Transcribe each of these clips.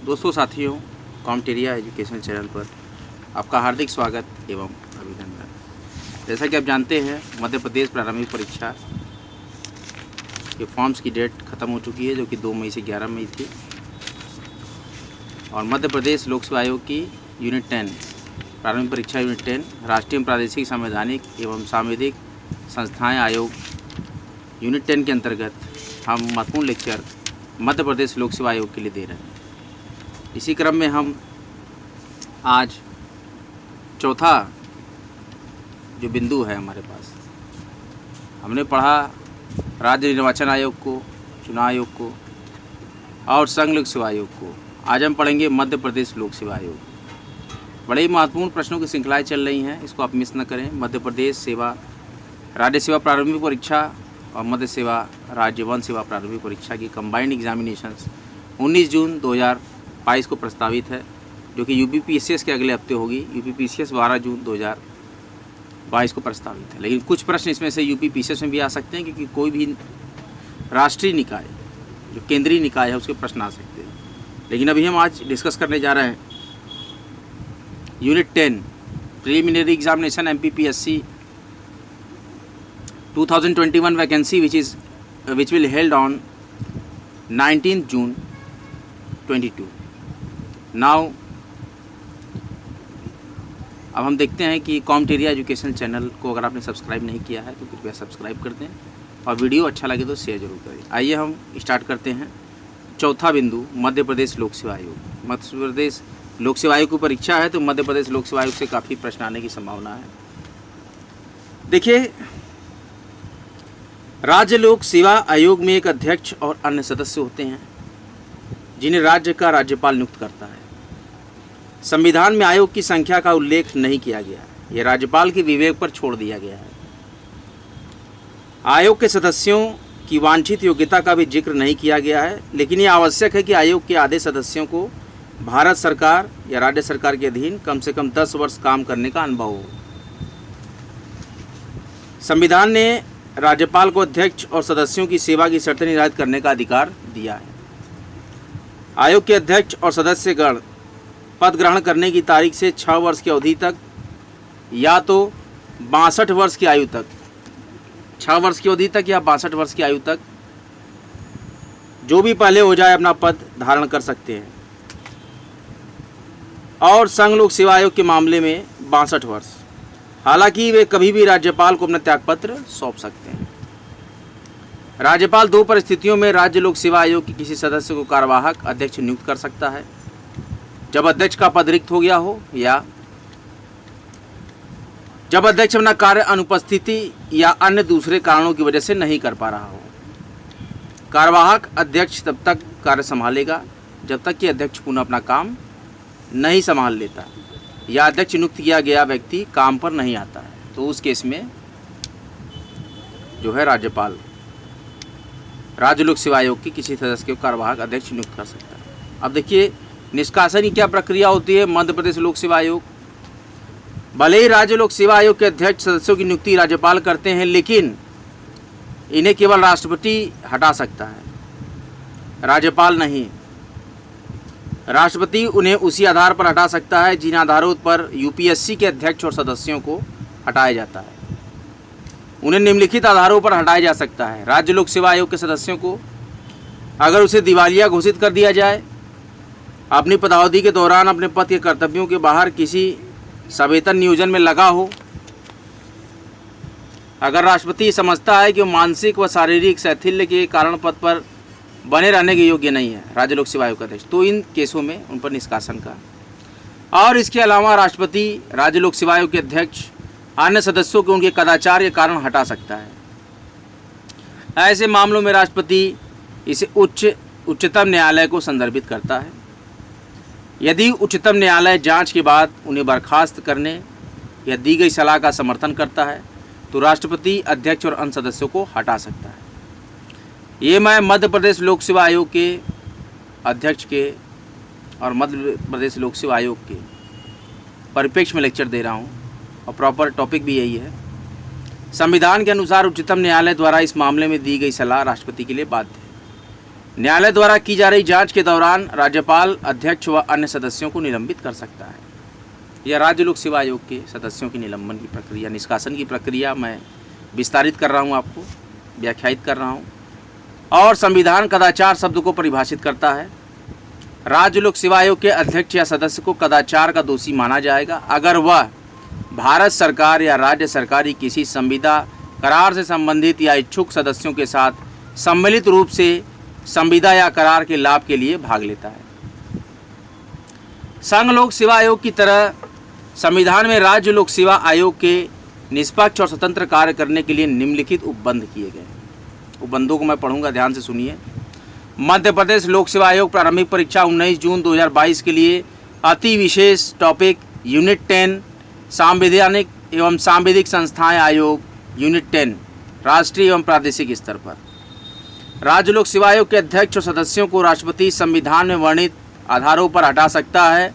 दोस्तों साथियों, कॉम्टेरिया education channel पर आपका हार्दिक स्वागत एवं अभिनंदन। जैसा कि आप जानते हैं, मध्य प्रदेश प्रारंभिक परीक्षा के फॉर्म्स की डेट ख़त्म हो चुकी है, जो कि 2 मई से 11 मई थी। और मध्य प्रदेश लोक सेवा आयोग की यूनिट 10 प्रारंभिक परीक्षा यूनिट 10 राष्ट्रीय एवं प्रादेशिक संवैधानिक एवं सांविधिक संस्थाएँ आयोग यूनिट 10 के अंतर्गत हम महत्वपूर्ण लेक्चर मध्य प्रदेश लोक सेवा आयोग के लिए दे रहे हैं। इसी क्रम में हम आज चौथा जो बिंदु है हमारे पास, हमने पढ़ा राज्य निर्वाचन आयोग को, चुनाव आयोग को और संघ लोक सेवा आयोग को। आज हम पढ़ेंगे मध्य प्रदेश लोक सेवा आयोग। बड़े ही महत्वपूर्ण प्रश्नों की श्रृंखलाएँ चल रही हैं, इसको आप मिस न करें। मध्य प्रदेश सेवा राज्य सेवा प्रारंभिक परीक्षा और मध्य सेवा राज्य वन सेवा प्रारंभिक परीक्षा की कंबाइंड एग्जामिनेशंस 19 जून 2022 को प्रस्तावित है, जो कि यूपीपीसीएस के अगले हफ्ते होगी। यूपीपीसीएस 12 जून 2022 को प्रस्तावित है, लेकिन कुछ प्रश्न इसमें से यूपीपीसीएस में भी आ सकते हैं, क्योंकि कोई भी राष्ट्रीय निकाय जो केंद्रीय निकाय है उसके प्रश्न आ सकते हैं। लेकिन अभी हम आज डिस्कस करने जा रहे हैं unit 10 preliminary examination MPPSC 2021 vacancy which will held on 19th June 22. Now अब हम देखते हैं कि कॉम्टेरिया एजुकेशन चैनल को अगर आपने सब्सक्राइब नहीं किया है तो कृपया सब्सक्राइब कर दें और वीडियो अच्छा लगे तो शेयर जरूर करें। आइए हम स्टार्ट करते हैं। चौथा बिंदु, मध्य प्रदेश लोक सेवा आयोग। मध्य प्रदेश लोक सेवा आयोग की परीक्षा है, तो मध्य प्रदेश लोक सेवा आयोग से काफ़ी प्रश्न आने की संभावना है। देखिए, राज्य लोक सेवा आयोग में एक अध्यक्ष और अन्य सदस्य होते हैं, जिन्हें राज्य का राज्यपाल नियुक्त करता है। संविधान में आयोग की संख्या का उल्लेख नहीं किया गया है, यह राज्यपाल के विवेक पर छोड़ दिया गया है। आयोग के सदस्यों की वांछित योग्यता का भी जिक्र नहीं किया गया है, लेकिन यह आवश्यक है कि आयोग के आधे सदस्यों को भारत सरकार या राज्य सरकार के अधीन कम से कम 10 वर्ष काम करने का अनुभव हो। संविधान ने राज्यपाल को अध्यक्ष और सदस्यों की सेवा की शर्तें निर्धारित करने का अधिकार दिया है। आयोग के अध्यक्ष और सदस्यगण पद ग्रहण करने की तारीख से 6 वर्ष की अवधि तक या तो 62 वर्ष की आयु तक, 6 वर्ष की अवधि तक या 62 वर्ष की आयु तक, जो भी पहले हो जाए, अपना पद धारण कर सकते हैं। और संघ लोक सेवा आयोग के मामले में 62 वर्ष। हालांकि वे कभी भी राज्यपाल को अपना त्यागपत्र सौंप सकते हैं। राज्यपाल 2 परिस्थितियों में राज्य लोक सेवा आयोग के किसी सदस्य को कार्यवाहक अध्यक्ष नियुक्त कर सकता है: जब अध्यक्ष का पद रिक्त हो गया हो या जब अध्यक्ष अपना कार्य अनुपस्थिति या अन्य दूसरे कारणों की वजह से नहीं कर पा रहा हो। कार्यवाहक अध्यक्ष तब तक कार्य संभालेगा जब तक कि अध्यक्ष पुनः अपना काम नहीं संभाल लेता या अध्यक्ष नियुक्त किया गया व्यक्ति काम पर नहीं आता है, तो उस केस में जो है राज्यपाल राज्य लोक सेवा आयोग की किसी सदस्य को कार्यवाहक अध्यक्ष नियुक्त कर सकता है। अब देखिए, निष्कासन की क्या प्रक्रिया होती है। मध्य प्रदेश लोक सेवा आयोग, भले ही राज्य लोक सेवा आयोग के अध्यक्ष सदस्यों की नियुक्ति राज्यपाल करते हैं, लेकिन इन्हें केवल राष्ट्रपति हटा सकता है, राज्यपाल नहीं। राष्ट्रपति उन्हें उसी आधार पर हटा सकता है जिन आधारों पर यूपीएससी के अध्यक्ष और सदस्यों को हटाया जाता है। उन्हें निम्नलिखित आधारों पर हटाया जा सकता है: राज्य लोक सेवा आयोग के सदस्यों को अगर उसे दिवालिया घोषित कर दिया जाए, अपनी पदावधि के दौरान अपने पद के कर्तव्यों के बाहर किसी सवेतन नियोजन में लगा हो, अगर राष्ट्रपति समझता है कि वो मानसिक व शारीरिक शैथिल्य के कारण पद पर बने रहने के योग्य नहीं है, राज्य लोक सेवा आयोग का अध्यक्ष, तो इन केसों में उन पर निष्कासन का। और इसके अलावा राष्ट्रपति राज्य लोक सेवा आयोग के अध्यक्ष अन्य सदस्यों को उनके कदाचार के कारण हटा सकता है। ऐसे मामलों में राष्ट्रपति इसे उच्चतम न्यायालय को संदर्भित करता है। यदि उच्चतम न्यायालय जांच के बाद उन्हें बर्खास्त करने या दी गई सलाह का समर्थन करता है, तो राष्ट्रपति अध्यक्ष और अन्य सदस्यों को हटा सकता है। ये मैं मध्य प्रदेश लोक सेवा आयोग के अध्यक्ष के और मध्य प्रदेश लोक सेवा आयोग के परिप्रेक्ष्य में लेक्चर दे रहा हूँ, और प्रॉपर टॉपिक भी यही है। संविधान के अनुसार उच्चतम न्यायालय द्वारा इस मामले में दी गई सलाह राष्ट्रपति के लिए बाध्य है। न्यायालय द्वारा की जा रही जांच के दौरान राज्यपाल अध्यक्ष व अन्य सदस्यों को निलंबित कर सकता है। यह राज्य लोक सेवा आयोग के सदस्यों की निलंबन की प्रक्रिया, निष्कासन की प्रक्रिया मैं विस्तारित कर रहा हूँ, आपको व्याख्यायित कर रहा हूँ। और संविधान कदाचार शब्द को परिभाषित करता है। राज्य लोक सेवा आयोग के अध्यक्ष या सदस्य को कदाचार का दोषी माना जाएगा अगर वह भारत सरकार या राज्य सरकार की किसी संविदा करार से संबंधित या इच्छुक सदस्यों के साथ सम्मिलित रूप से संविदा या करार के लाभ के लिए भाग लेता है। संघ लोक सेवा आयोग की तरह संविधान में राज्य लोक सेवा आयोग के निष्पक्ष और स्वतंत्र कार्य करने के लिए निम्नलिखित उपबंध किए गए हैं। उपबंधों को मैं पढ़ूंगा, ध्यान से सुनिए। मध्य प्रदेश लोक सेवा आयोग प्रारंभिक परीक्षा 19 जून 2022 के लिए अति विशेष टॉपिक यूनिट 10 संवैधानिक एवं सांविधिक संस्थाएं आयोग यूनिट 10 राष्ट्रीय एवं प्रादेशिक स्तर पर। राज्य लोक सेवा आयोग के अध्यक्ष और सदस्यों को राष्ट्रपति संविधान में वर्णित आधारों पर हटा सकता है।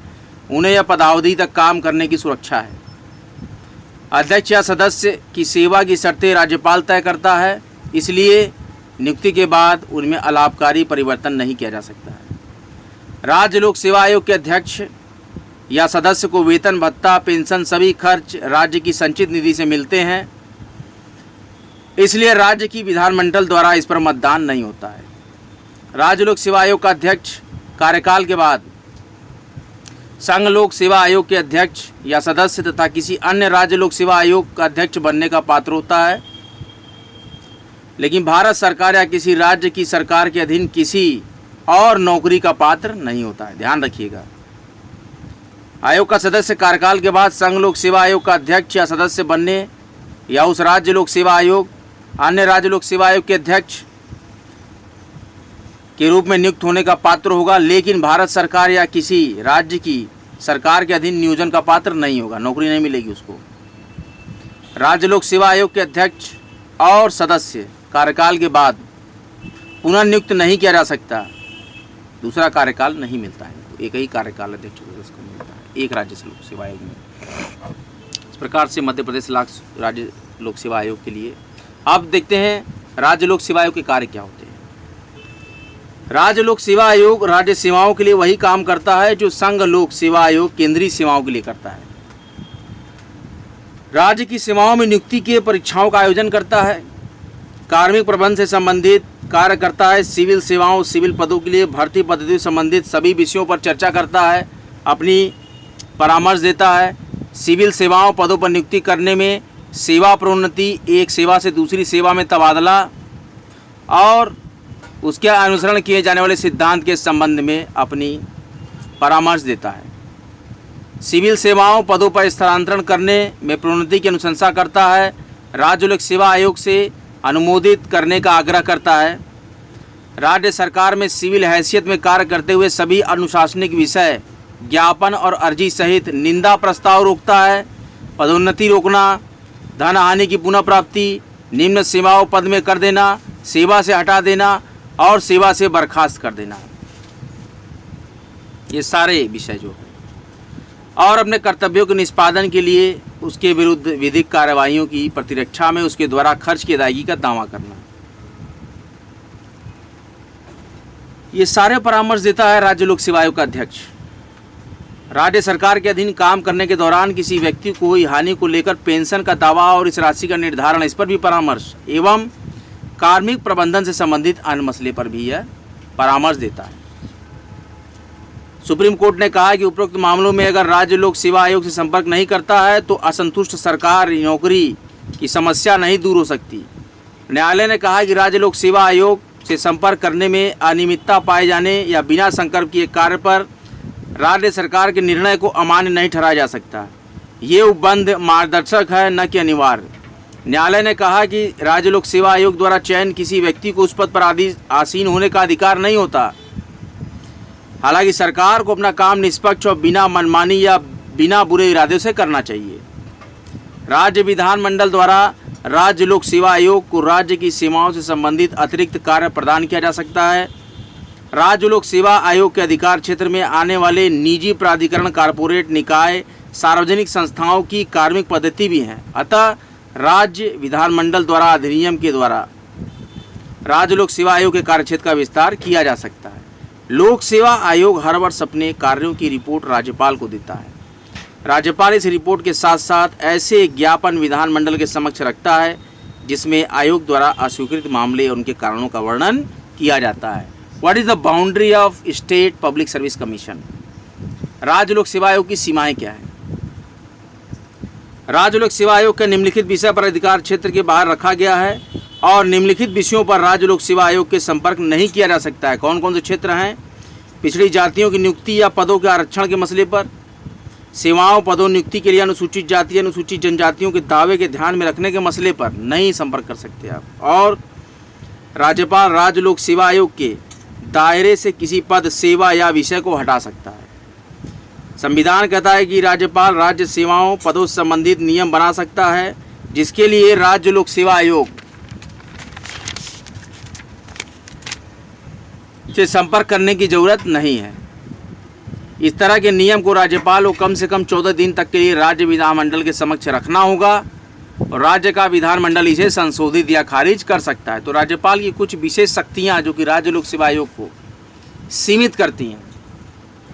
उन्हें यह पदावधि तक काम करने की सुरक्षा है। अध्यक्ष या सदस्य की सेवा की शर्तें राज्यपाल तय करता है, इसलिए नियुक्ति के बाद उनमें अलाभकारी परिवर्तन नहीं किया जा सकता है। राज्य लोक सेवा आयोग के अध्यक्ष या सदस्य को वेतन, भत्ता, पेंशन सभी खर्च राज्य की संचित निधि से मिलते हैं, इसलिए राज्य की विधानमंडल द्वारा इस पर मतदान नहीं होता है। राज्य लोक सेवा आयोग का अध्यक्ष कार्यकाल के बाद संघ लोक सेवा आयोग के अध्यक्ष या सदस्य तथा किसी अन्य राज्य लोक सेवा आयोग का अध्यक्ष बनने का पात्र होता है, लेकिन भारत सरकार या किसी राज्य की सरकार के अधीन किसी और नौकरी का पात्र नहीं होता है। ध्यान रखिएगा। आयोग का सदस्य कार्यकाल के बाद संघ लोक सेवा आयोग का अध्यक्ष या सदस्य बनने या उस राज्य लोक सेवा आयोग अन्य राज्य लोक सेवा आयोग के अध्यक्ष के रूप में नियुक्त होने का पात्र होगा, लेकिन भारत सरकार या किसी राज्य की सरकार के अधीन नियोजन का पात्र नहीं होगा, नौकरी नहीं मिलेगी उसको। राज्य लोक सेवा आयोग के अध्यक्ष और सदस्य कार्यकाल के बाद पुनः नियुक्त नहीं किया जा सकता, दूसरा कार्यकाल नहीं मिलता है। एक ही कार्यकाल अध्यक्ष को मिलता है एक राज्य लोक सेवा आयोग में। इस प्रकार से मध्य प्रदेश राज्य लोक सेवा आयोग के लिए। अब देखते हैं राज्य लोक सेवा आयोग के कार्य क्या होते हैं। राज्य लोक सेवा आयोग राज्य सेवाओं के लिए वही काम करता है जो संघ लोक सेवा आयोग केंद्रीय सेवाओं के लिए करता है। राज्य की सेवाओं में नियुक्ति के परीक्षाओं का आयोजन करता है, कार्मिक प्रबंध से संबंधित कार्य करता है, सिविल सेवाओं सिविल पदों के लिए भर्ती पद्धति से संबंधित सभी विषयों पर चर्चा करता है, अपनी परामर्श देता है। सिविल सेवाओं पदों पर नियुक्ति करने में सेवा प्रोन्नति, एक सेवा से दूसरी सेवा में तबादला और उसके अनुसरण किए जाने वाले सिद्धांत के संबंध में अपनी परामर्श देता है। सिविल सेवाओं पदों पर स्थानांतरण करने में प्रोन्नति की अनुशंसा करता है, राज्य लोक सेवा आयोग से अनुमोदित करने का आग्रह करता है। राज्य सरकार में सिविल हैसियत में कार्य करते हुए सभी अनुशासनिक विषय, ज्ञापन और अर्जी सहित निंदा प्रस्ताव रोकता है। पदोन्नति रोकना, धन हानि की पुनः प्राप्ति, निम्न सेवाओं पद में कर देना, सेवा से हटा देना और सेवा से बर्खास्त कर देना, ये सारे विषय जो है। और अपने कर्तव्यों के निष्पादन के लिए उसके विरुद्ध विधिक कार्रवाइयों की प्रतिरक्षा में उसके द्वारा खर्च की अदायगी का दावा करना, ये सारे परामर्श देता है राज्य लोक सेवा आयोग का अध्यक्ष। राज्य सरकार के अधीन काम करने के दौरान किसी व्यक्ति को हुई हानि को लेकर पेंशन का दावा और इस राशि का निर्धारण, इस पर भी परामर्श एवं कार्मिक प्रबंधन से संबंधित अन्य मसले पर भी यह परामर्श देता है। सुप्रीम कोर्ट ने कहा कि उपरोक्त मामलों में अगर राज्य लोक सेवा आयोग से संपर्क नहीं करता है तो असंतुष्ट सरकार नौकरी की समस्या नहीं दूर हो सकती। न्यायालय ने कहा कि राज्य लोक सेवा आयोग से संपर्क करने में अनियमितता पाए जाने या बिना संकल्प किए कार्य पर राज्य सरकार के निर्णय को अमान्य नहीं ठहराया जा सकता। ये उपबंध मार्गदर्शक है, न कि अनिवार्य। न्यायालय ने कहा कि राज्य लोक सेवा आयोग द्वारा चयन किसी व्यक्ति को उस पद पर आसीन होने का अधिकार नहीं होता। हालांकि सरकार को अपना काम निष्पक्ष और बिना मनमानी या बिना बुरे इरादे से करना चाहिए। राज्य विधानमंडल द्वारा राज्य लोक सेवा आयोग को राज्य की सेवाओं से संबंधित अतिरिक्त कार्य प्रदान किया जा सकता है। राज्य लोक सेवा आयोग के अधिकार क्षेत्र में आने वाले निजी प्राधिकरण, कारपोरेट निकाय, सार्वजनिक संस्थाओं की कार्मिक पद्धति भी हैं। अतः राज्य विधानमंडल द्वारा अधिनियम के द्वारा राज्य लोक सेवा आयोग के कार्यक्षेत्र का विस्तार किया जा सकता है। लोक सेवा आयोग हर वर्ष अपने कार्यों की रिपोर्ट राज्यपाल को देता है। राज्यपाल इस रिपोर्ट के साथ साथ ऐसे ज्ञापन विधानमंडल के समक्ष रखता है जिसमें आयोग द्वारा अस्वीकृत मामले और उनके कारणों का वर्णन किया जाता है। What is the boundary of state public service commission? राज्य लोक सेवा आयोग की सीमाएं क्या है? राज्य लोक सेवा आयोग के निम्नलिखित विषय पर अधिकार क्षेत्र के बाहर रखा गया है और निम्नलिखित विषयों पर राज्य लोक सेवा आयोग के संपर्क नहीं किया जा सकता है। कौन कौन से क्षेत्र हैं? पिछड़ी जातियों की नियुक्ति या पदों के आरक्षण के मसले पर, सेवाओं पदों नियुक्ति के लिए अनुसूचित जाति अनुसूचित जनजातियों के दावे के ध्यान में रखने के मसले पर नहीं संपर्क कर सकते आप। और राज्यपाल राज्य लोक सेवा आयोग के दायरे से किसी पद, सेवा या विषय को हटा सकता है। संविधान कहता है कि राज्यपाल राज्य सेवाओं पदों से संबंधित नियम बना सकता है, जिसके लिए राज्य लोक सेवा आयोग से संपर्क करने की जरूरत नहीं है। इस तरह के नियम को राज्यपाल को कम से कम 14 दिन तक के लिए राज्य विधानमंडल के समक्ष रखना होगा और राज्य का विधानमंडल इसे संशोधित या खारिज कर सकता है। तो राज्यपाल की कुछ विशेष शक्तियां जो कि राज्य लोक सेवा आयोग को सीमित करती हैं।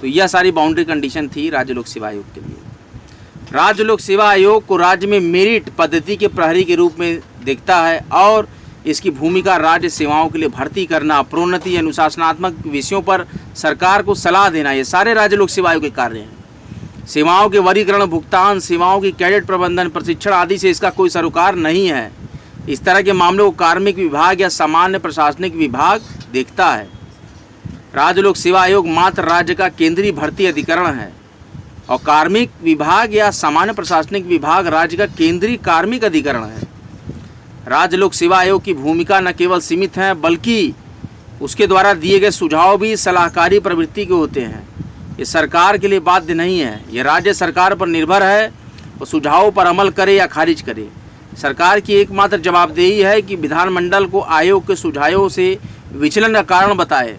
तो यह सारी बाउंड्री कंडीशन थी राज्य लोक सेवा आयोग के लिए। राज्य लोक सेवा आयोग को राज्य में मेरिट पद्धति के प्रहरी के रूप में देखता है और इसकी भूमिका राज्य सेवाओं के लिए भर्ती करना, प्रोन्नति, अनुशासनात्मक विषयों पर सरकार को सलाह देना, ये सारे राज्य लोक सेवा आयोग के कार्य हैं। सेवाओं के वर्गीकरण, भुगतान, सेवाओं की कैडेट प्रबंधन, प्रशिक्षण आदि से इसका कोई सरोकार नहीं है। इस तरह के मामलों को कार्मिक विभाग या सामान्य प्रशासनिक विभाग देखता है। राज्य लोक सेवा आयोग मात्र राज्य का केंद्रीय भर्ती अधिकरण है और कार्मिक विभाग या सामान्य प्रशासनिक विभाग राज्य का केंद्रीय कार्मिक अधिकरण है। राज्य लोक सेवा आयोग की भूमिका न केवल सीमित है बल्कि उसके द्वारा दिए गए सुझाव भी सलाहकारी प्रवृत्ति के होते हैं। ये सरकार के लिए बाध्य नहीं है, ये राज्य सरकार पर निर्भर है और सुझावों पर अमल करे या खारिज करे। सरकार की एकमात्र जवाबदेही है कि विधानमंडल को आयोग के सुझावों से विचलन का कारण बताए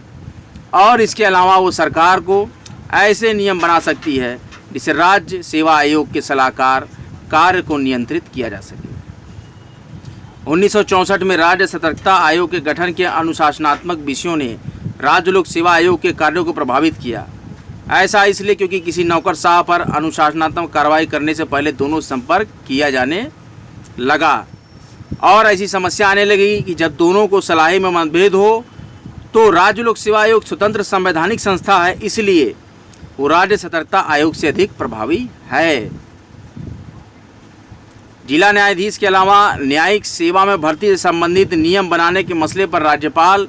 और इसके अलावा वो सरकार को ऐसे नियम बना सकती है जिससे राज्य सेवा आयोग के सलाहकार कार्य को नियंत्रित किया जा सके। 1964 में राज्य सतर्कता आयोग के गठन के अनुशासनात्मक विषयों ने राज्य लोक सेवा आयोग के कार्यों को प्रभावित किया। ऐसा इसलिए क्योंकि किसी नौकरशाह पर अनुशासनात्मक कार्रवाई करने से पहले दोनों संपर्क किया जाने लगा और ऐसी समस्या आने लगी कि जब दोनों को सलाह में मतभेद हो तो राज्य लोक सेवा आयोग स्वतंत्र संवैधानिक संस्था है, इसलिए वो राज्य सतर्कता आयोग से अधिक प्रभावी है। जिला न्यायाधीश के अलावा न्यायिक सेवा में भर्ती से संबंधित नियम बनाने के मसले पर राज्यपाल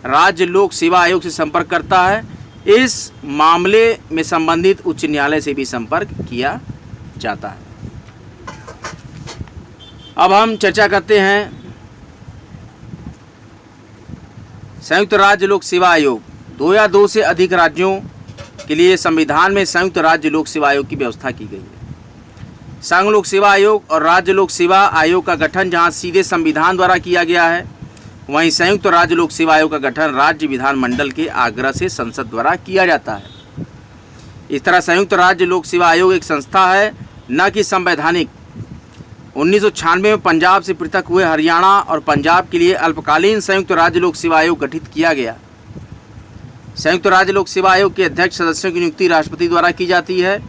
राज्य लोक सेवा आयोग से संपर्क करता है। इस मामले में संबंधित उच्च न्यायालय से भी संपर्क किया जाता है। अब हम चर्चा करते हैं संयुक्त राज्य लोक सेवा आयोग। 2 या 2 से अधिक राज्यों के लिए संविधान में संयुक्त राज्य लोक सेवा आयोग की व्यवस्था की गई है। संघ लोक सेवा आयोग और राज्य लोक सेवा आयोग का गठन जहां सीधे संविधान द्वारा किया गया है, वहीं संयुक्त राज्य लोक सेवा आयोग का गठन राज्य विधानमंडल के आग्रह से संसद द्वारा किया जाता है। इस तरह संयुक्त राज्य लोक सेवा आयोग एक संस्था है, न कि संवैधानिक। 1996 में पंजाब से पृथक हुए हरियाणा और पंजाब के लिए अल्पकालीन संयुक्त राज्य लोक सेवा आयोग गठित किया गया। संयुक्त राज्य लोक सेवा आयोग के अध्यक्ष सदस्यों की नियुक्ति राष्ट्रपति द्वारा की जाती है।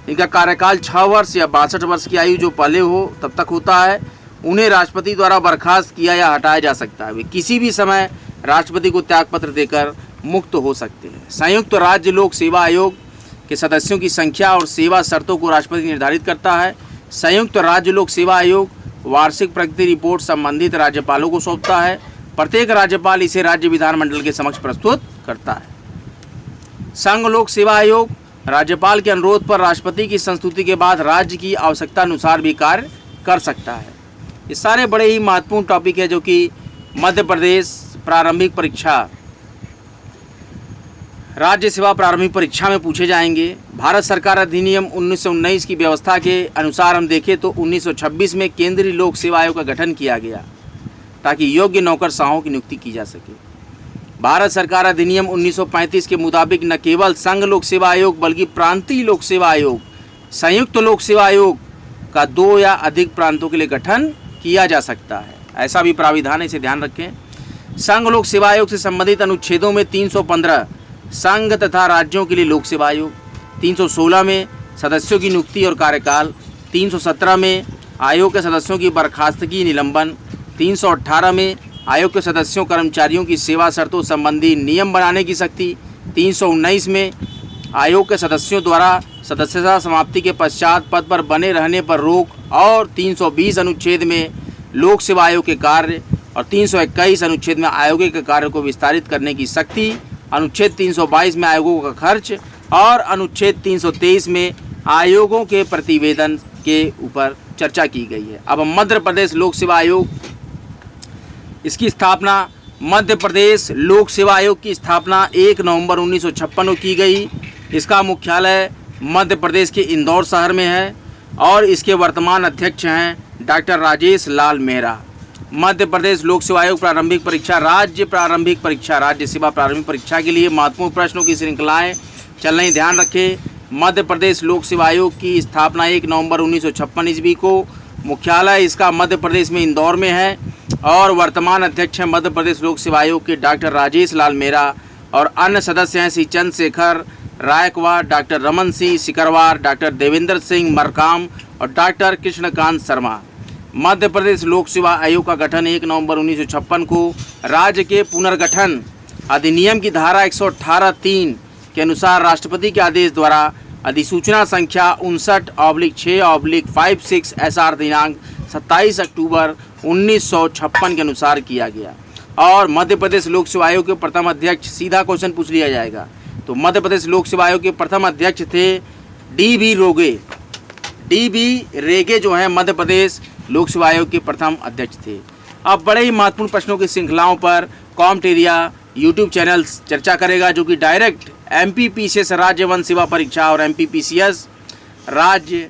इनका कार्यकाल 6 वर्ष या 62 वर्ष की आयु जो पहले हो तब तक होता है। उन्हें राष्ट्रपति द्वारा बर्खास्त किया या हटाया जा सकता है। वे किसी भी समय राष्ट्रपति को त्यागपत्र देकर मुक्त हो सकते हैं। संयुक्त राज्य लोक सेवा आयोग के सदस्यों की संख्या और सेवा शर्तों को राष्ट्रपति निर्धारित करता है। संयुक्त राज्य लोक सेवा आयोग वार्षिक प्रगति रिपोर्ट संबंधित राज्यपालों को सौंपता है। प्रत्येक राज्यपाल इसे राज्य विधानमंडल के समक्ष प्रस्तुत करता है। संघ लोक सेवा आयोग राज्यपाल के अनुरोध पर राष्ट्रपति की संस्तुति के बाद राज्य की आवश्यकता अनुसार भी कार्य कर सकता है। ये सारे बड़े ही महत्वपूर्ण टॉपिक है जो कि मध्य प्रदेश प्रारंभिक परीक्षा, राज्य सेवा प्रारंभिक परीक्षा में पूछे जाएंगे। भारत सरकार अधिनियम 1919 की व्यवस्था के अनुसार हम देखें तो 1926 में केंद्रीय लोक सेवा आयोग का गठन किया गया ताकि योग्य नौकरशाहों की नियुक्ति की जा सके। भारत सरकार अधिनियम 1935 के मुताबिक न केवल संघ लोक सेवा आयोग बल्कि प्रांतीय लोक सेवा आयोग, संयुक्त लोक सेवा आयोग का 2 या अधिक प्रांतों के लिए गठन किया जा सकता है। ऐसा भी प्राविधान है, इसे ध्यान रखें। संघ लोक सेवा आयोग से संबंधित अनुच्छेदों में 315 संघ तथा राज्यों के लिए लोक सेवा आयोग, 316 में सदस्यों की नियुक्ति और कार्यकाल, 317 में आयोग के सदस्यों की बर्खास्तगी निलंबन, 318 में आयोग के सदस्यों कर्मचारियों की सेवा शर्तों संबंधी नियम बनाने की शक्ति, 319 में आयोग के सदस्यों द्वारा सदस्यता समाप्ति के पश्चात पद पर बने रहने पर रोक और 320 अनुच्छेद में लोक सेवा आयोग के कार्य और 321 अनुच्छेद में आयोग के कार्य को विस्तारित करने की शक्ति, अनुच्छेद 322 में आयोगों का खर्च और अनुच्छेद 323 में आयोगों के प्रतिवेदन के ऊपर चर्चा की गई है। अब मध्य प्रदेश लोक सेवा आयोग, इसकी स्थापना, मध्य प्रदेश लोक सेवा आयोग की स्थापना 1 नवंबर 1956 को की गई। इसका मुख्यालय मध्य प्रदेश के इंदौर शहर में है और इसके वर्तमान अध्यक्ष हैं डॉक्टर राजेश लाल मेहरा। मध्य प्रदेश लोक सेवा आयोग प्रारंभिक परीक्षा, राज्य प्रारंभिक परीक्षा, राज्य सेवा प्रारंभिक परीक्षा के लिए महत्वपूर्ण प्रश्नों की श्रृंखलाएँ चल रही, ध्यान रखें। मध्य प्रदेश लोक सेवा आयोग की स्थापना 1 नवंबर 1956 ईस्वी को, मुख्यालय इसका मध्य प्रदेश में इंदौर में है और वर्तमान अध्यक्ष हैं मध्य प्रदेश लोक सेवा आयोग के डॉक्टर राजेश लाल मेहरा और अन्य सदस्य हैं श्री चंद्रशेखर रायकवाड़, डॉक्टर रमन सिंह सिकरवार, डॉक्टर देवेंद्र सिंह मरकाम और डॉक्टर कृष्णकांत शर्मा। मध्य प्रदेश लोक सेवा आयोग का गठन 1 नवंबर 1956 को राज्य के पुनर्गठन अधिनियम की धारा 118(3) के अनुसार राष्ट्रपति के आदेश द्वारा अधिसूचना संख्या 59/6/56 SR दिनांक 27 अक्टूबर 1956 के अनुसार किया गया। और मध्य प्रदेश लोक सेवा आयोग के प्रथम अध्यक्ष, सीधा क्वेश्चन पूछ लिया जाएगा, तो मध्य प्रदेश लोक सेवा आयोग के प्रथम अध्यक्ष थे DB रोगे। DB रेगे जो हैं मध्य प्रदेश लोक सेवा आयोग के प्रथम अध्यक्ष थे। अब बड़े ही महत्वपूर्ण प्रश्नों की श्रृंखलाओं पर कॉम्टेरिया यूट्यूब चैनल चर्चा करेगा, जो कि डायरेक्ट MPPCS राज्य वन सेवा परीक्षा और MPPCS राज्य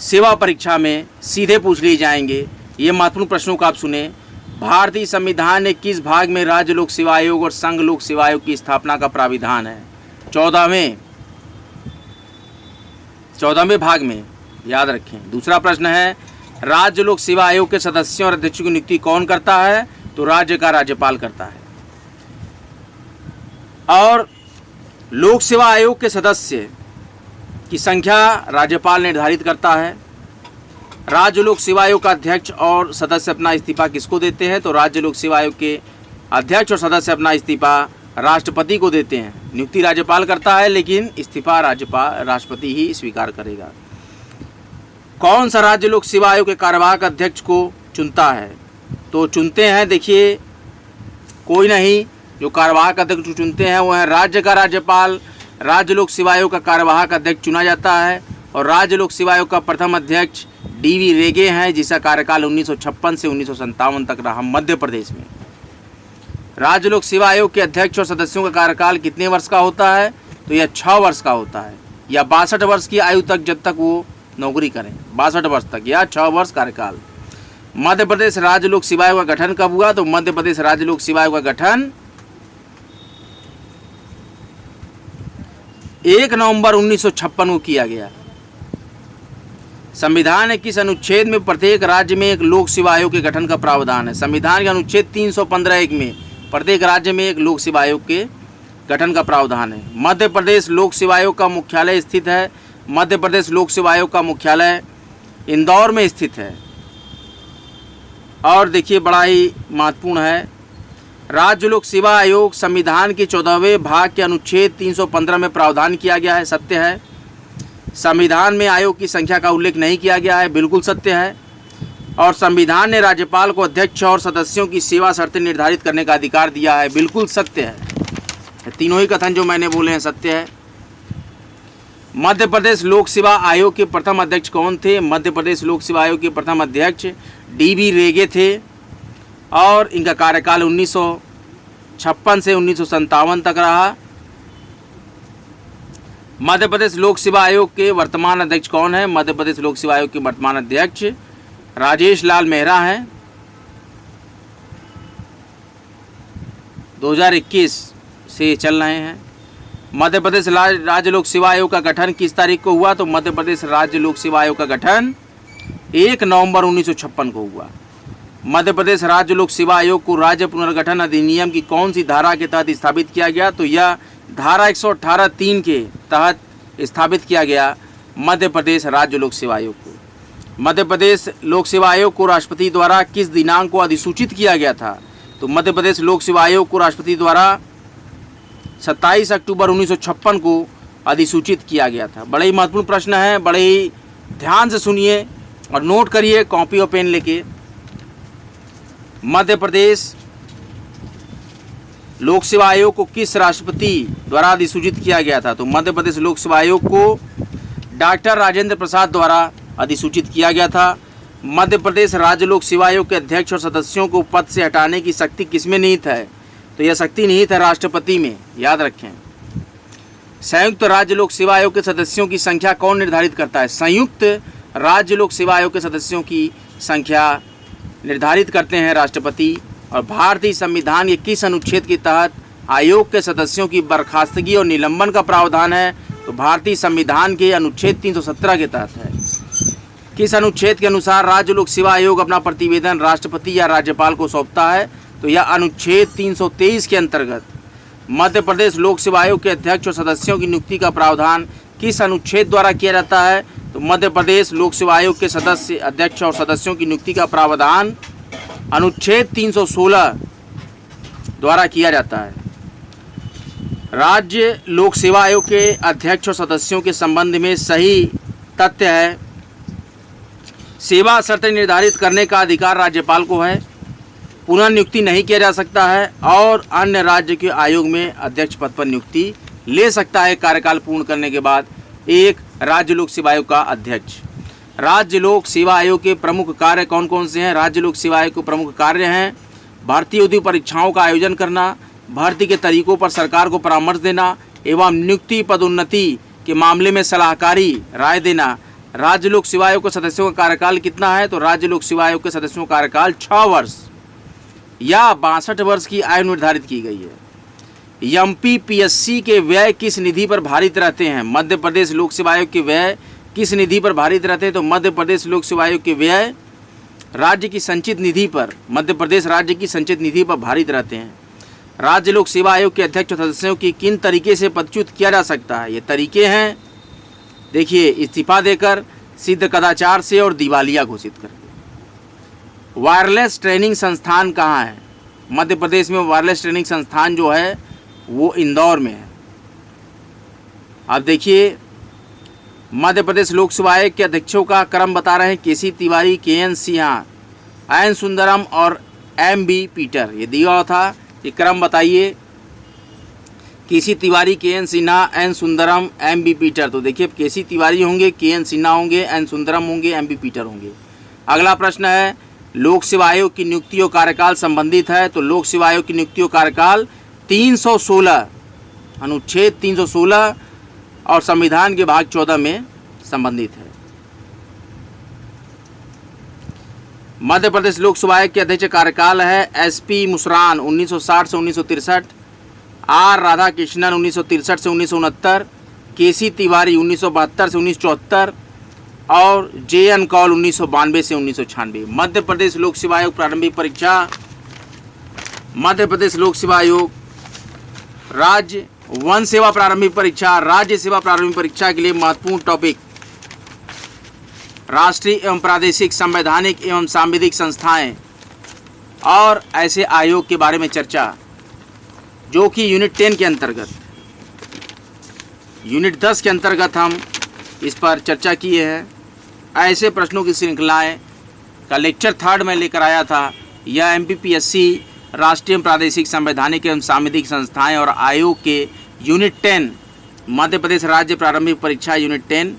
सेवा परीक्षा में सीधे पूछ लिए जाएंगे। ये महत्वपूर्ण प्रश्नों को आप सुने। भारतीय संविधान ने किस भाग में राज्य लोक सेवा आयोग और संघ लोक सेवा आयोग की स्थापना का प्राविधान है? 14वें भाग में, याद रखें। दूसरा प्रश्न है, राज्य लोक सेवा आयोग के सदस्यों और अध्यक्षों की नियुक्ति कौन करता है? तो राज्य का राज्यपाल करता है। और लोक सेवा आयोग के सदस्य की संख्या राज्यपाल निर्धारित करता है। राज्य लोक सेवा आयोग का अध्यक्ष और सदस्य अपना इस्तीफा किसको देते हैं? तो राज्य लोक सेवा आयोग के अध्यक्ष और सदस्य अपना इस्तीफा राष्ट्रपति को देते हैं। नियुक्ति राज्यपाल करता है, लेकिन इस्तीफा राष्ट्रपति ही स्वीकार करेगा। कौन सा राज्य लोक सेवा आयोग के कार्यवाहक अध्यक्ष को चुनता है? तो चुनते हैं, देखिए, कोई नहीं, जो कार्यवाहक अध्यक्ष को चुनते हैं वो है राज्य का राज्यपाल। राज्य लोक सेवा आयोग का कार्यवाहक अध्यक्ष चुना जाता है और राज्य लोक सेवा आयोग का प्रथम अध्यक्ष DB रेगे हैं, जिसका कार्यकाल 1956 से 1957 तक रहा मध्य प्रदेश में। राज्य लोक सेवा आयोग के अध्यक्ष और सदस्यों का कार्यकाल कितने वर्ष का होता है? तो यह 6 वर्ष का होता है, या 62 वर्ष की आयु तक, जब तक वो नौकरी करें, 62 वर्ष तक, या 6 वर्ष कार्यकाल। मध्य प्रदेश राज्य लोक सेवा आयोग का गठन कब हुआ? तो मध्य प्रदेश राज्य लोक सेवा आयोग का गठन 1 नवंबर 1956 को किया गया। संविधान के किस अनुच्छेद में प्रत्येक राज्य में एक लोक सेवा आयोग के गठन का प्रावधान है? संविधान के अनुच्छेद 315(1) में प्रत्येक राज्य में एक लोक सेवा आयोग के गठन का प्रावधान है। मध्य प्रदेश लोक सेवा आयोग का मुख्यालय स्थित है। मध्य प्रदेश लोक सेवा आयोग का मुख्यालय इंदौर में स्थित है। और देखिए, बड़ा ही महत्वपूर्ण है, राज्य लोक सेवा आयोग संविधान के 14वें भाग के अनुच्छेद 315 में प्रावधान किया गया है, सत्य है। संविधान में आयोग की संख्या का उल्लेख नहीं किया गया है, बिल्कुल सत्य है। और संविधान ने राज्यपाल को अध्यक्ष और सदस्यों की सेवा शर्तें निर्धारित करने का अधिकार दिया है, बिल्कुल सत्य है। तीनों ही कथन जो मैंने बोले हैं सत्य है। मध्य प्रदेश लोक सेवा आयोग के प्रथम अध्यक्ष कौन थे? मध्य प्रदेश लोक सेवा आयोग के प्रथम अध्यक्ष DB रेगे थे और इनका कार्यकाल 1956 से 1957 तक रहा। मध्य प्रदेश लोक सेवा आयोग के वर्तमान अध्यक्ष कौन है? मध्य प्रदेश लोक सेवा आयोग के वर्तमान अध्यक्ष राजेश लाल मेहरा हैं। 2021 से चल रहे हैं। मध्य प्रदेश राज्य लोक सेवा आयोग का गठन किस तारीख को हुआ? तो मध्य प्रदेश राज्य लोक सेवा आयोग का गठन 1 नवंबर 1956 को हुआ। मध्य प्रदेश राज्य लोक सेवा आयोग को राज्य पुनर्गठन अधिनियम की कौन सी धारा के तहत स्थापित किया गया? तो यह धारा 118(3) के तहत स्थापित किया गया मध्य प्रदेश राज्य लोक सेवा आयोग को। मध्य प्रदेश लोक सेवा आयोग को राष्ट्रपति द्वारा किस दिनांक को अधिसूचित किया गया था? तो मध्य प्रदेश लोक सेवा आयोग को राष्ट्रपति द्वारा 27 अक्टूबर 1956 को अधिसूचित किया गया था। बड़े ही महत्वपूर्ण प्रश्न है, बड़े ही ध्यान से सुनिए और नोट करिए कॉपी और पेन लेके। मध्य प्रदेश लोक सेवा आयोग को किस राष्ट्रपति द्वारा अधिसूचित किया गया था? तो मध्य प्रदेश लोक सेवा आयोग को डॉक्टर राजेंद्र प्रसाद द्वारा अधिसूचित किया गया था। मध्य प्रदेश राज्य लोक सेवा आयोग के अध्यक्ष और सदस्यों को पद से हटाने की शक्ति किसमें निहित है? तो यह शक्ति निहित है राष्ट्रपति में, याद रखें। संयुक्त राज्य लोक सेवा आयोग के सदस्यों की संख्या कौन निर्धारित करता है? संयुक्त राज्य लोक सेवा आयोग के सदस्यों की संख्या निर्धारित करते हैं राष्ट्रपति। और भारतीय संविधान के किस अनुच्छेद के तहत आयोग के सदस्यों की बर्खास्तगी और निलंबन का प्रावधान है? तो भारतीय संविधान के अनुच्छेद 317 के तहत है। किस अनुच्छेद के अनुसार राज्य लोक सेवा आयोग अपना प्रतिवेदन राष्ट्रपति या राज्यपाल को सौंपता है? तो यह अनुच्छेद 323 के अंतर्गत। मध्य प्रदेश लोक सेवा आयोग के अध्यक्ष और सदस्यों की नियुक्ति का प्रावधान किस अनुच्छेद द्वारा किया जाता है? तो मध्य प्रदेश लोक सेवा आयोग के सदस्य, अध्यक्ष और सदस्यों की नियुक्ति का प्रावधान अनुच्छेद 316 द्वारा किया जाता है। राज्य लोक सेवा आयोग के अध्यक्ष और सदस्यों के संबंध में सही तथ्य है, सेवा शर्तें निर्धारित करने का अधिकार राज्यपाल को है, पुनः नियुक्ति नहीं किया जा सकता है और अन्य राज्य के आयोग में अध्यक्ष पद पर नियुक्ति ले सकता है कार्यकाल पूर्ण करने के बाद एक राज्य लोक सेवा आयोग का अध्यक्ष। राज्य लोक सेवा आयोग के प्रमुख कार्य कौन कौन से हैं? राज्य लोक सेवा आयोग के प्रमुख कार्य हैं भर्ती उद्योग परीक्षाओं का आयोजन करना, भर्ती के तरीकों पर सरकार को परामर्श देना एवं नियुक्ति पदोन्नति के मामले में सलाहकारी राय देना। राज्य लोक सेवा आयोग के सदस्यों का कार्यकाल कितना है? तो राज्य लोक सेवा आयोग के सदस्यों का कार्यकाल 6 वर्ष या 62 वर्ष की आयु निर्धारित की गई है। एमपीपीएससी के व्यय किस निधि पर भारित रहते हैं? मध्य प्रदेश लोक सेवा आयोग के व्यय किस निधि पर भारित रहते हैं? तो मध्य प्रदेश लोक सेवा आयोग के व्यय राज्य की संचित निधि पर, मध्य प्रदेश राज्य की संचित निधि पर भारित रहते हैं। राज्य लोक सेवा आयोग के अध्यक्ष सदस्यों की किन तरीके से पदच्युत किया जा सकता है? ये तरीके हैं, देखिए, इस्तीफा देकर, सिद्ध कदाचार से और दिवालिया घोषित करके। वायरलेस ट्रेनिंग संस्थान कहाँ है? मध्य प्रदेश में वायरलेस ट्रेनिंग संस्थान जो है वो इंदौर में है। अब देखिए, मध्य प्रदेश लोक सेवा आयोग के अध्यक्षों का क्रम बता रहे हैं। केसी तिवारी, KN सिन्हा, एन सुंदरम और MB पीटर, ये दिया हुआ था, ये क्रम बताइए। KC Tiwari, KN Sinha, N Sundaram, MB Peter. तो देखिए, केसी तिवारी होंगे, KN सिन्हा होंगे, एन सुंदरम होंगे, MB पीटर होंगे। अगला प्रश्न है, लोक सेवा आयोग की नियुक्ति और कार्यकाल संबंधित है। तो लोक सेवा आयोग की नियुक्ति और कार्यकाल 316, अनुच्छेद 316 और संविधान के भाग 14 में संबंधित है। मध्य प्रदेश लोक सेवा आयोग के अध्यक्ष कार्यकाल है SP मुसरान 1960 से 1963, R राधाकृष्णन 1963 से 1969, केसी तिवारी 1972 से 1974 और JN कौल 1992 से 1996। मध्य प्रदेश लोक सेवा आयोग प्रारंभिक परीक्षा, मध्य प्रदेश लोक सेवा आयोग राज्य वन सेवा प्रारंभिक परीक्षा, राज्य सेवा प्रारंभिक परीक्षा के लिए महत्वपूर्ण टॉपिक राष्ट्रीय एवं प्रादेशिक संवैधानिक एवं सांविधिक संस्थाएं और ऐसे आयोग के बारे में चर्चा, जो कि यूनिट 10 के अंतर्गत, यूनिट 10 के अंतर्गत हम इस पर चर्चा किए हैं। ऐसे प्रश्नों की श्रृंखलाएं का लेक्चर 3 में लेकर आया था। यह MPPSC राष्ट्रीय एवं प्रादेशिक संवैधानिक एवं सांविधिक संस्थाएं और आयोग के यूनिट 10 मध्य प्रदेश राज्य प्रारंभिक परीक्षा यूनिट 10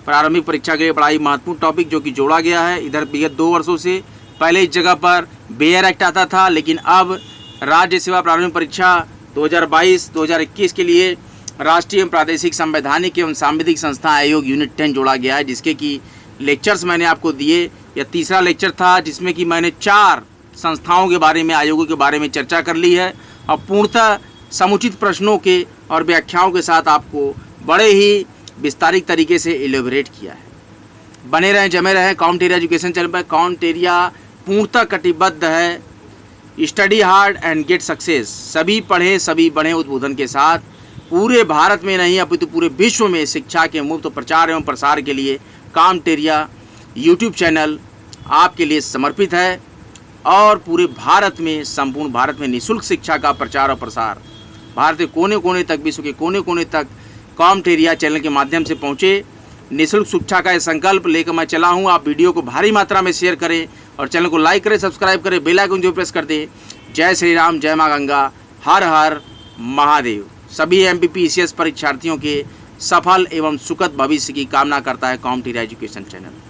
प्रारंभिक परीक्षा के लिए बड़ा ही महत्वपूर्ण टॉपिक जो कि जोड़ा गया है। इधर विगत 2 वर्षों से पहले इस जगह पर बेयर एक्ट आता था, लेकिन अब राज्य सेवा प्रारंभिक परीक्षा 2022-2021 के लिए राष्ट्रीय एवं प्रादेशिक संवैधानिक एवं सांविधिक संस्था आयोग यूनिट 10 जोड़ा गया है, जिसके कि लेक्चर्स मैंने आपको दिए। यह तीसरा लेक्चर था जिसमें कि मैंने 4 संस्थाओं के बारे में, आयोगों के बारे में चर्चा कर ली है और पूर्णतः समुचित प्रश्नों के और व्याख्याओं के साथ आपको बड़े ही विस्तारित तरीके से एलेबोरेट किया है। बने रहें, जमे रहें काउंट एरिया एजुकेशन चैनल पर। काउंट एरिया पूर्णतः कटिबद्ध है study hard and get success, सभी पढ़ें सभी बढ़ें उद्बोधन के साथ पूरे भारत में नहीं अपितु पूरे विश्व में शिक्षा के मुफ्त प्रचार एवं प्रसार के लिए कामटेरिया यूट्यूब चैनल आपके लिए समर्पित है और पूरे भारत में, संपूर्ण भारत में निःशुल्क शिक्षा का प्रचार और प्रसार भारत के कोने कोने तक, विश्व के कोने कोने तक कामटेरिया चैनल के माध्यम से पहुँचे। निःशुल्क शिक्षा का यह संकल्प लेकर मैं चला हूँ। आप वीडियो को भारी मात्रा में शेयर करें और चैनल को लाइक करें, सब्सक्राइब करें, बेल आइकन जो प्रेस कर दें। जय श्री राम, जय माँ गंगा, हर हर महादेव। सभी MPPCS परीक्षार्थियों के सफल एवं सुखद भविष्य की कामना करता है कामटेरिया एजुकेशन चैनल।